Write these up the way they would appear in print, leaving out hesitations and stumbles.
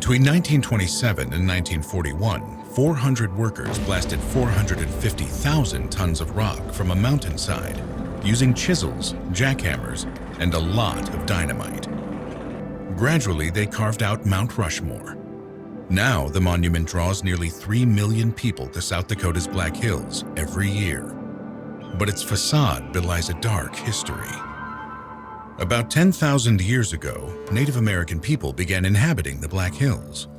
Between 1927 and 1941, 400 workers blasted 450,000 tons of rock from a mountainside using chisels, jackhammers, and a lot of dynamite. Gradually, they carved out Mount Rushmore. Now, the monument draws nearly 3 million people to South Dakota's Black Hills every year. But its facade belies a dark history. About 10,000 years ago, Native American people began inhabiting the Black Hills.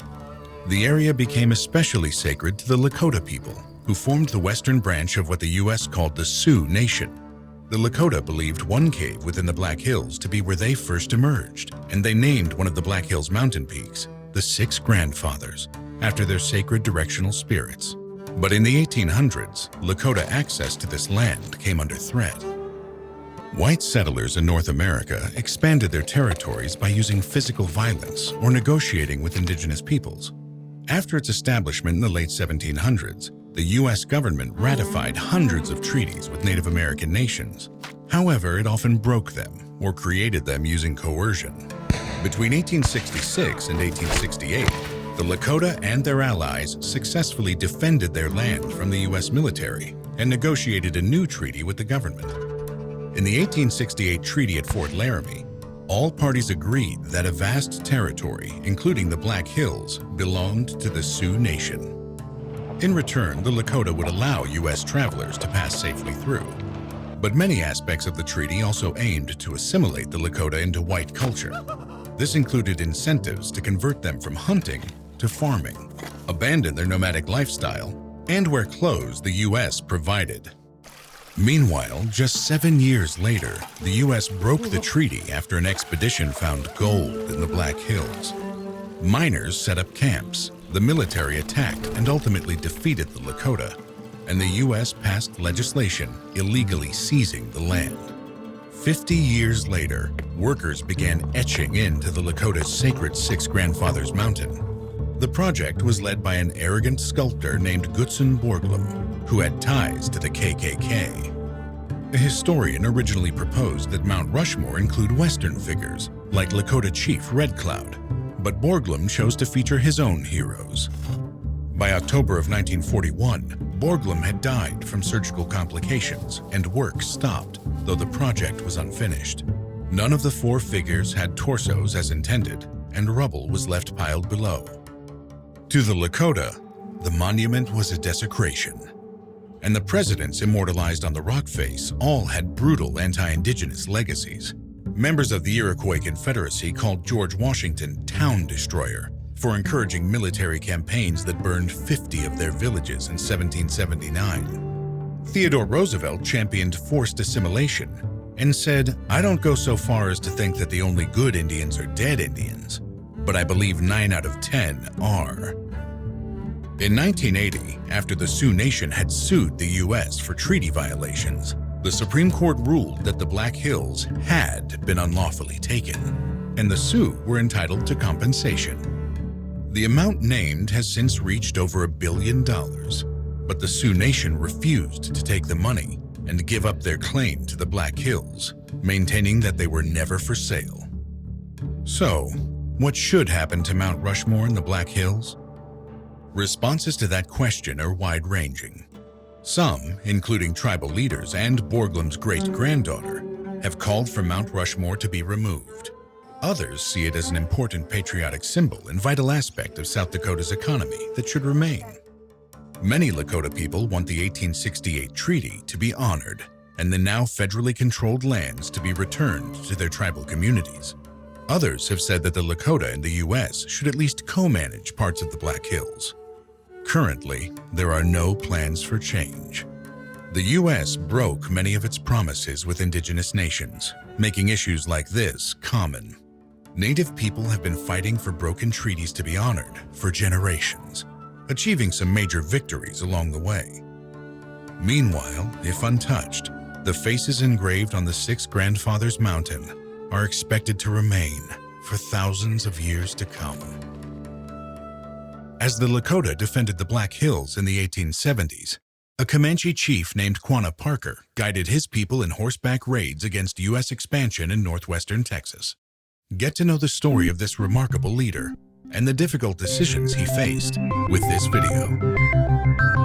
The area became especially sacred to the Lakota people, who formed the western branch of what the U.S. called the Sioux Nation. The Lakota believed one cave within the Black Hills to be where they first emerged, and they named one of the Black Hills mountain peaks the Six Grandfathers, after their sacred directional spirits. But in the 1800s, Lakota access to this land came under threat. White settlers in North America expanded their territories by using physical violence or negotiating with indigenous peoples. After its establishment in the late 1700s, the U.S. government ratified hundreds of treaties with Native American nations. However, it often broke them or created them using coercion. Between 1866 and 1868, the Lakota and their allies successfully defended their land from the U.S. military and negotiated a new treaty with the government. In the 1868 treaty at Fort Laramie, all parties agreed that a vast territory, including the Black Hills, belonged to the Sioux Nation. In return, the Lakota would allow U.S. travelers to pass safely through. But many aspects of the treaty also aimed to assimilate the Lakota into white culture. This included incentives to convert them from hunting to farming, abandon their nomadic lifestyle, and wear clothes the U.S. provided. Meanwhile, just 7 years later, the U.S. broke the treaty after an expedition found gold in the Black Hills. Miners set up camps, the military attacked and ultimately defeated the Lakota, and the U.S. passed legislation illegally seizing the land. 50 years later, workers began etching into the Lakota's sacred Six Grandfathers Mountain. The project was led by an arrogant sculptor named Gutzon Borglum, who had ties to the KKK. A historian originally proposed that Mount Rushmore include Western figures, like Lakota chief Red Cloud, but Borglum chose to feature his own heroes. By October of 1941, Borglum had died from surgical complications and work stopped, though the project was unfinished. None of the 4 figures had torsos as intended, and rubble was left piled below. To the Lakota, the monument was a desecration, and the presidents immortalized on the rock face all had brutal anti-indigenous legacies. Members of the Iroquois Confederacy called George Washington Town Destroyer for encouraging military campaigns that burned 50 of their villages in 1779. Theodore Roosevelt championed forced assimilation and said, "I don't go so far as to think that the only good Indians are dead Indians, but I believe 9 out of 10 are." In 1980, after the Sioux Nation had sued the U.S. for treaty violations, the Supreme Court ruled that the Black Hills had been unlawfully taken, and the Sioux were entitled to compensation. The amount named has since reached over $1 billion, but the Sioux Nation refused to take the money and give up their claim to the Black Hills, maintaining that they were never for sale. So, what should happen to Mount Rushmore in the Black Hills? Responses to that question are wide-ranging. Some, including tribal leaders and Borglum's great-granddaughter, have called for Mount Rushmore to be removed. Others see it as an important patriotic symbol and vital aspect of South Dakota's economy that should remain. Many Lakota people want the 1868 treaty to be honored and the now federally controlled lands to be returned to their tribal communities. Others have said that the Lakota and the U.S. should at least co-manage parts of the Black Hills. Currently, there are no plans for change. The U.S. broke many of its promises with indigenous nations, making issues like this common. Native people have been fighting for broken treaties to be honored for generations, achieving some major victories along the way. Meanwhile, if untouched, the faces engraved on the Six Grandfathers Mountain are expected to remain for thousands of years to come. As the Lakota defended the Black Hills in the 1870s, a Comanche chief named Quanah Parker guided his people in horseback raids against U.S. expansion in northwestern Texas. Get to know the story of this remarkable leader and the difficult decisions he faced with this video.